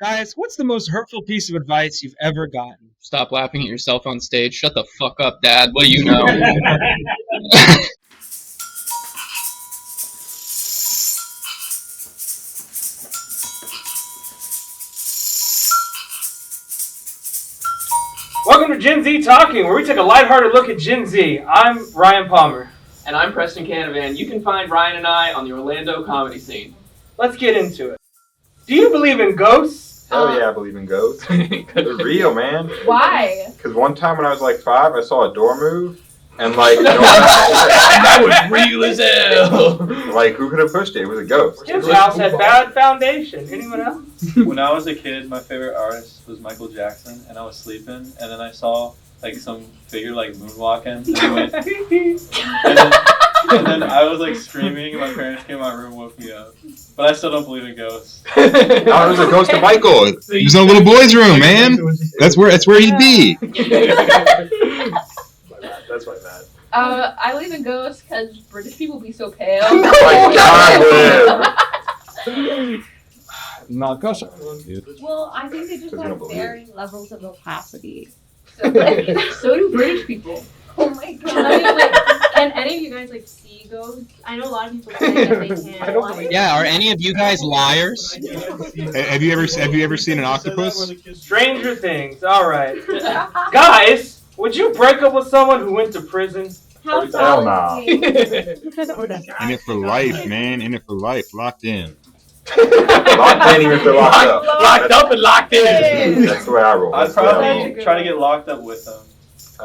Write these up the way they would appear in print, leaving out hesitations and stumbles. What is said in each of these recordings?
Guys, what's the most hurtful piece of advice you've ever gotten? Stop laughing at yourself on stage. Shut the fuck up, Dad. What do you know? Welcome to Gen Z Talking, where we take a lighthearted look at Gen Z. I'm Ryan Palmer. And I'm Preston Canavan. You can find Ryan and I on the Orlando comedy scene. Let's get into it. Do you believe in ghosts? Hell yeah, I believe in ghosts. They're real, man. Why? Because one time when I was like 5, I saw a door move, and like, That was real as hell. like who could have pushed it? It was a ghost. His house had bad foundation. Anyone else? When I was a kid, my favorite artist was Michael Jackson, and I was sleeping, and then I saw like some figure like moonwalking, and, and then I was like screaming, and my parents came out of my room and woke me up. But I still don't believe in ghosts. No, it was a ghost of Michael. He was in a little boy's room, man. That's where he'd be. That's my bad. I believe in ghosts because British people be so pale. Not gosh. Well, I think they just Because you don't have believe. varying levels of opacity. So do British people. Oh my god. I mean, like, can any of you guys like see ghosts? I know a lot of people say that they can't. I don't believe Yeah, are any of you guys liars? Have you ever seen an octopus? Stranger Things. All right. Guys, would you break up with someone who went to prison? How Hell tall nah. is he? In it for life, man. In it for life. Locked in. Locked in even if they're locked up. Locked up and locked in. That's the way I roll. I'd That's the way I probably roll. try to get locked up with them.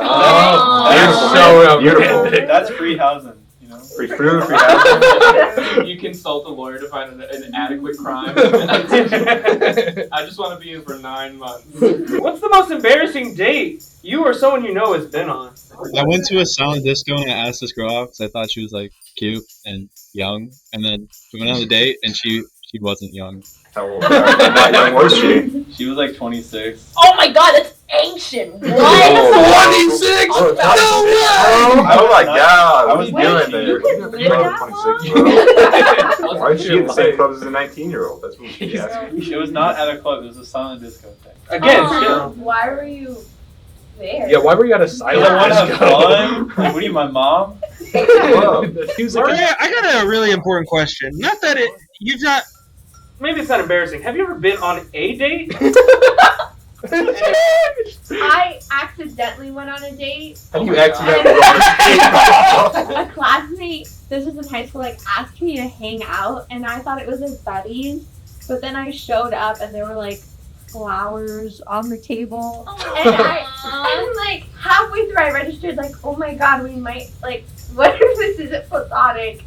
Oh, beautiful. That's free housing, you know. Free food, free housing. You consult a lawyer to find an adequate crime. I just want to be in for 9 months. What's the most embarrassing date you or someone you know has been on? I went to a silent disco and I asked this girl out because I thought she was like cute and young, and then we went on a date and she wasn't young. How old how young was she? She was like 26. Oh my god, that's ancient. What? 26? Oh, oh my god, what are you doing there? You're 26, bro. Why is she in the same club as a 19-year-old? That's what she asked me. It was not at a club. It was a silent disco thing. Again, still. Why were you there? Yeah, why were you at a I want to have fun. Like, what are you, my mom? Whoa. Maria, I got a really important question. Not that you've not. Maybe it's not embarrassing. Have you ever been on a date? I accidentally went on a date. How do you accidentally A classmate, this was in high school, like asked me to hang out, and I thought it was their buddies. But then I showed up, and there were like flowers on the table, and and like halfway through, I registered like, oh my god, we might like, what if this isn't platonic?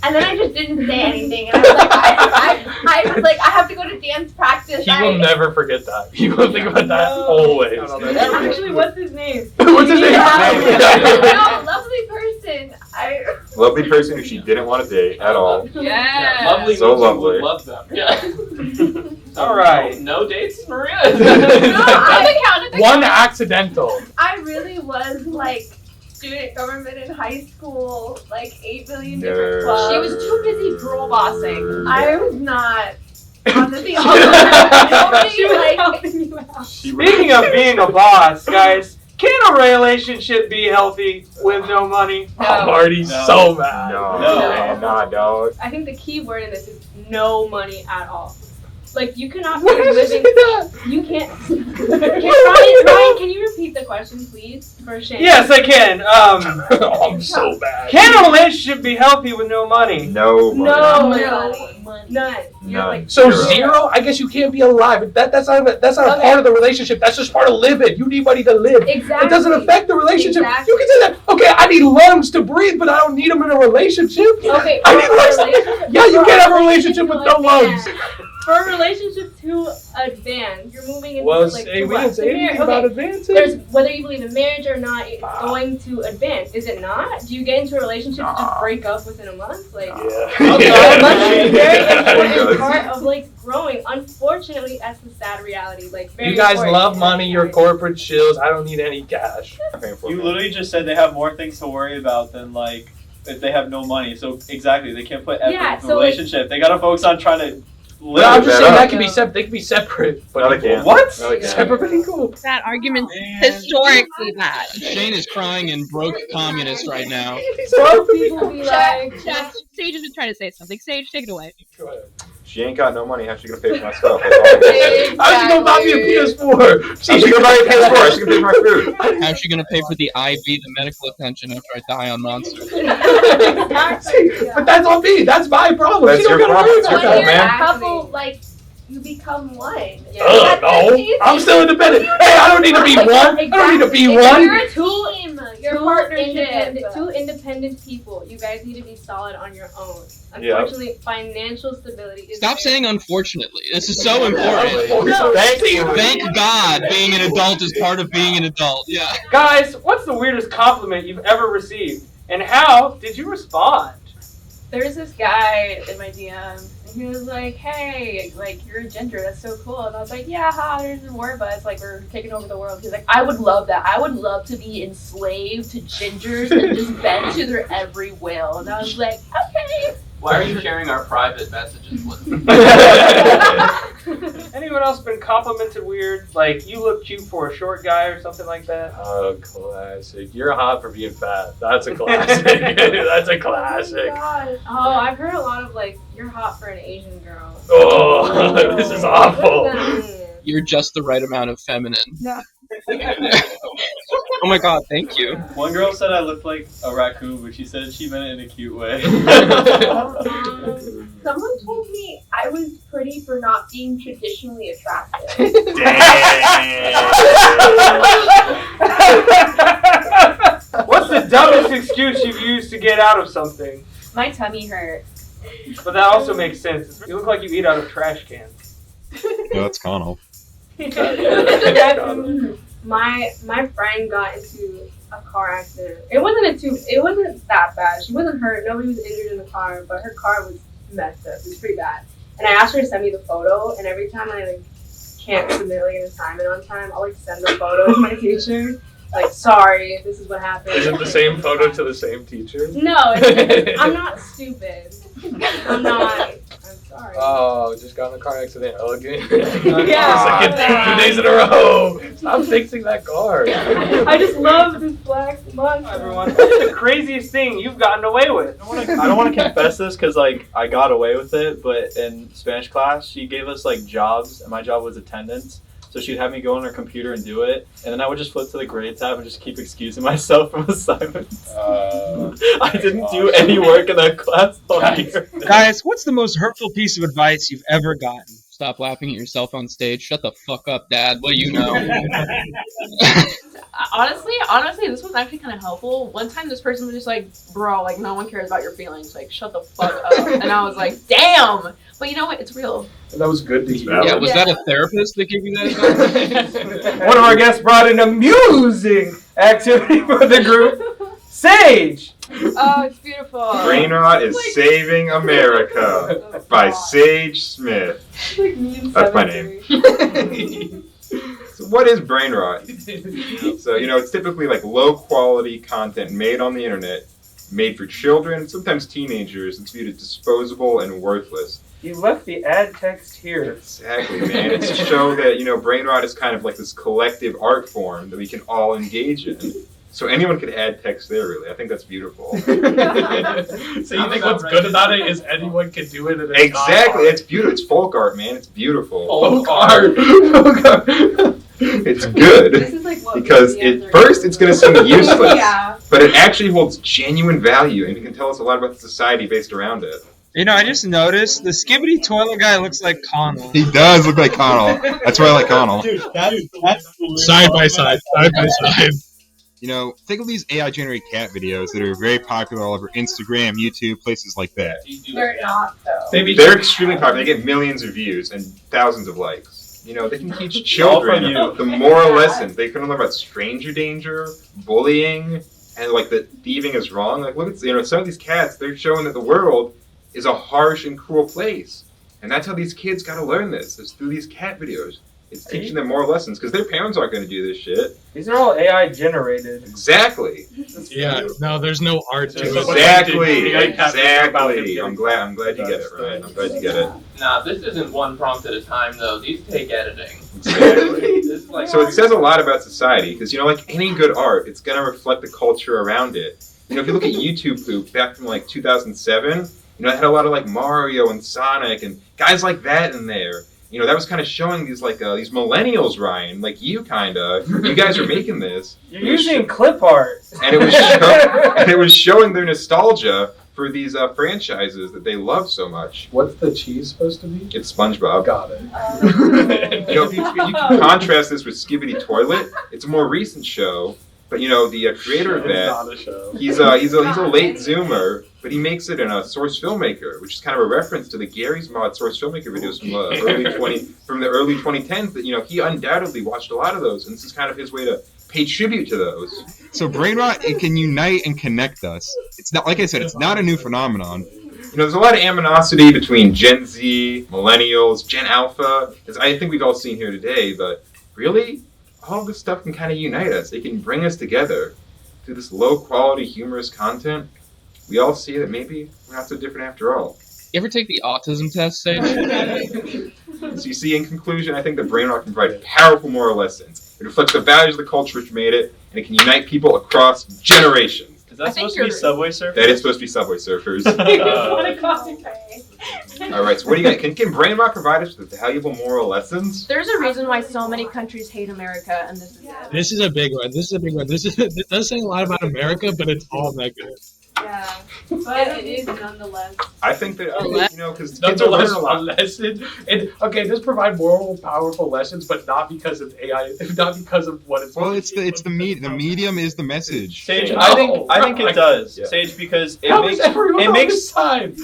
And then I just didn't say anything, and I was like, I was like, I have to go to dance practice. He will never forget that. He will think about that always. Actually, what's his name? What's his name? No, lovely person. Lovely person who she didn't want to date at all. Yeah. Lovely. So means you lovely. would love them. Yeah. All right. No dates, Maria? One accidental. I really was like student government in high school, like 8 million different clubs. She was too busy girl bossing. I was not. Honestly, Speaking of being a boss, guys, can a relationship be healthy with no money? I'm already so mad. No, No. man, nah, dog. I think the key word in this is no money at all. Like, you cannot be What did you living. say that? You can't. Ryan, can you repeat the question, please? For shame. Yes, I can. I'm so bad. Can a relationship be healthy with no money? No money. No money. None. You're None. like, So zero? I guess you can't be alive. That's not a part of the relationship. That's just part of living. You need money to live. exactly. It doesn't affect the relationship. Exactly. You can say that. Okay, I need lungs to breathe, but I don't need them in a relationship. Okay. I need for a lungs. relationship- Yeah, you for can't a have a relationship with no lungs. For a relationship to advance, you're moving into Well, like hey, we didn't say anything okay. about advancing. There's whether you believe in marriage or not, it's going to advance. Is it not? Do you get into a relationship to just break up within a month? Like, money is a very important part of like growing. Unfortunately, that's the sad reality. Like, very You guys important. love money. You're corporate shills. I don't need any cash. You literally just said they have more things to worry about than like if they have no money. So exactly, they can't put effort Yeah, into so, a like- relationship. They gotta focus on trying to But I'm just saying that could be separate. They could be separate. But No, they can't. What? No, they can't. Separate but equal. That argument's historically bad. Shane is crying and broke communist right now. Some people be like, Sage is just trying to say something. Sage, take it away. She ain't got no money. How's she gonna pay for my stuff? How's she gonna buy me a PS4? How's she gonna buy me a PS4? How's she gonna pay for my food? How's she gonna pay for the IV, the medical attention after I die on Monster? But that's on me. That's my problem. That's She don't your gotta problem. worry It's your about fault, that. man. Couple, like, you become one. No, I'm still independent. Hey, I don't need to be one. I don't need to be one. You're a team. You're two independent people. You guys need to be solid on your own. Unfortunately, financial stability is. Stop saying unfortunately. This is so important. Thank God being an adult is part of being an adult. Yeah. Guys, what's the weirdest compliment you've ever received? And how did you respond? There was this guy in my DM, and he was like, "Hey, like you're a ginger, that's so cool." And I was like, "Yeah, there's the war buds, like we're taking over the world." He's like, "I would love that. I would love to be enslaved to gingers and just bend to their every will." And I was like, "Okay." Why are you sharing our private messages with me? Anyone else been complimented weird? Like, you look cute for a short guy or something like that? Oh, classic. You're hot for being fat. That's a classic. That's a classic. Oh, I've heard a lot of like, you're hot for an Asian girl. Oh, this is awful. You're just the right amount of feminine. No. Oh my God, thank you. One girl said I looked like a raccoon, but she said she meant it in a cute way. Someone told me I was pretty for not being traditionally attractive. What's the dumbest excuse you've used to get out of something? My tummy hurt. But that also makes sense. You look like you eat out of trash cans. No, that's Connell. My friend got into a car accident. It wasn't that bad. She wasn't hurt. Nobody was injured in the car, but her car was messed up. It was pretty bad. And I asked her to send me the photo, and every time I like can't submit like an assignment on time, I'll like send the photo to my teacher. Like, sorry, this is what happened. Is it the same photo to the same teacher? No, I'm not stupid. I'm not. I'm sorry. Oh, just got in a car accident again. Yeah. Second 2 days in a row. Stop fixing that car. I just love this black monster. Everyone, what's the craziest thing you've gotten away with? I don't want to confess this because like I got away with it, but in Spanish class she gave us like jobs, and my job was attendance. So she'd have me go on her computer and do it, and then I would just flip to the grade tab and just keep excusing myself from assignments. I didn't do any work in that class all year. Guys, what's the most hurtful piece of advice you've ever gotten? Stop laughing at yourself on stage. Shut the fuck up, Dad. What do you know? Honestly, this was actually kind of helpful. One time this person was just like, "Bro, like no one cares about your feelings. Like shut the fuck up." And I was like, "Damn." But you know what? It's real. That was good to hear. Yeah, was that a therapist that gave you that advice? One of our guests brought an amusing activity for the group. Sage! Oh, it's beautiful. Brainrot is Saving America by Sage Smith. That's my name. So what is brain rot? So, it's typically like low quality content made on the internet, made for children, sometimes teenagers. It's viewed as disposable and worthless. You left the ad text here. Exactly, man. It's to show that, brain rot is kind of like this collective art form that we can all engage in. So anyone could add text there, really. I think that's beautiful. So you think what's good about it is anyone can do it? And it's exactly. It's beautiful. It's folk art, man. It's beautiful. Folk art. It's good because at first it's going to seem useless, but it actually holds genuine value, and it can tell us a lot about the society based around it. I just noticed the Skibbity toilet guy looks like Connell. He does look like Connell. That's why I like Connell. Dude, that's side by side. Think of these AI-generated cat videos that are very popular all over Instagram, YouTube, places like that. They're not, though. They're extremely popular. They get millions of views and thousands of likes. They can teach children the moral lessons. They can learn about stranger danger, bullying, and that thieving is wrong. Look at some of these cats. They're showing that the world is a harsh and cruel place, and that's how these kids got to learn this. Is through these cat videos. It's teaching them moral lessons because their parents aren't going to do this shit. These are all AI generated. Exactly. Yeah. No, there's no art to it. Exactly. I'm glad you get it, Ryan. I'm glad you get it. Nah, this isn't one prompt at a time though. These take editing. Exactly. This is like So it says a lot about society because, like any good art, it's going to reflect the culture around it. If you look at YouTube Poop back from like 2007, it had a lot of like Mario and Sonic and guys like that in there. That was kind of showing these these millennials, Ryan, like you you guys are making this. You're using clip art. And it was showing their nostalgia for these franchises that they love so much. What's the cheese supposed to be? It's SpongeBob. Got it. If you can contrast this with Skibidi Toilet, it's a more recent show. But the creator of that, he's a late Zoomer, but he makes it in a Source Filmmaker, which is kind of a reference to the Gary's Mod Source Filmmaker videos from the early 2010s. That he undoubtedly watched a lot of those, and this is kind of his way to pay tribute to those. So brain rot, it can unite and connect us. It's not, like I said, it's not a new phenomenon. There's a lot of animosity between Gen Z, Millennials, Gen Alpha, as I think we've all seen here today. But really, all of this stuff can kind of unite us. It can bring us together through this low-quality, humorous content. We all see that maybe we're not so different after all. You ever take the autism test, Sage? So you see, in conclusion, I think the brain rot can provide powerful moral lessons. It reflects the values of the culture which made it, and it can unite people across generations. Is that supposed to be Subway Surfers? That is supposed to be Subway Surfers. All right, so what do you got? Can brain rot provide us with valuable moral lessons? There's a reason why so many countries hate America, and this is it. This is a big one. It does say a lot about America, but it's all negative. Yeah, but it is nonetheless. I think that because kids are learning a lot. Lesson. This provide moral, powerful lessons, but not because of AI, not because of what it's. Well, it's the medium is the message. Sage, I think it does. Yeah. Sage, because it makes time.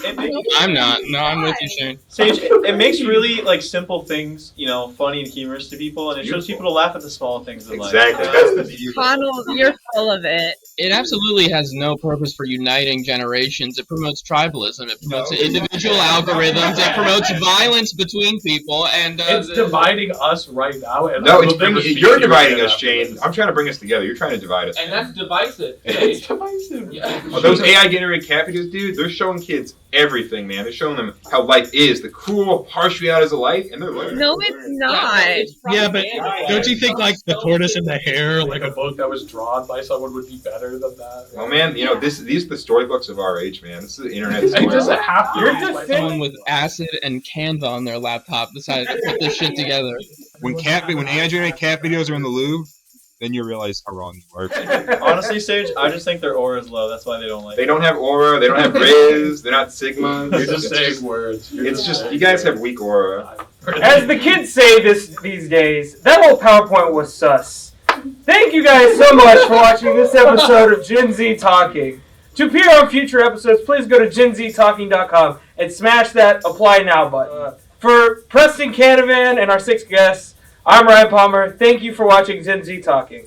I'm not. No, I'm with you, Shane. Sage, it makes really simple things, funny and humorous to people, and it shows people to laugh at the small things in life. Exactly. That's the beauty. Connell, you're full of it. It absolutely has no purpose for uniting generations. It promotes tribalism. It promotes individual algorithms. It promotes violence between people, and it's dividing us right now. And you're dividing us, Shane. I'm trying to bring us together. You're trying to divide us. And that's divisive. It's divisive. Yeah. Well, those AI-generated cat videos, dude, they're showing kids everything, man. They're showing them how life is, the cruel, harsh realities of life, and they're learning. No, it's not. Yeah, but don't you think the tortoise and the hare, like a book that was drawn by someone, would be better than that? Well, man, these are the storybooks of our age, man. This is the internet story. It doesn't have to. Someone with acid and Canva on their laptop decided to put this shit together. When AI-generated cat videos are in the Louvre, then you realize how wrong you are. Honestly, Sage, I just think their aura is low. That's why they don't like it. They don't have aura. They don't have Riz. They're not Sigma. You're just saying words. It's just, you guys have weak aura. As the kids say these days, that whole PowerPoint was sus. Thank you guys so much for watching this episode of Gen Z Talking. To appear on future episodes, please go to genztalking.com and smash that Apply Now button. For Preston Canavan and our 6 guests, I'm Ryan Palmer. Thank you for watching Gen Z Talking.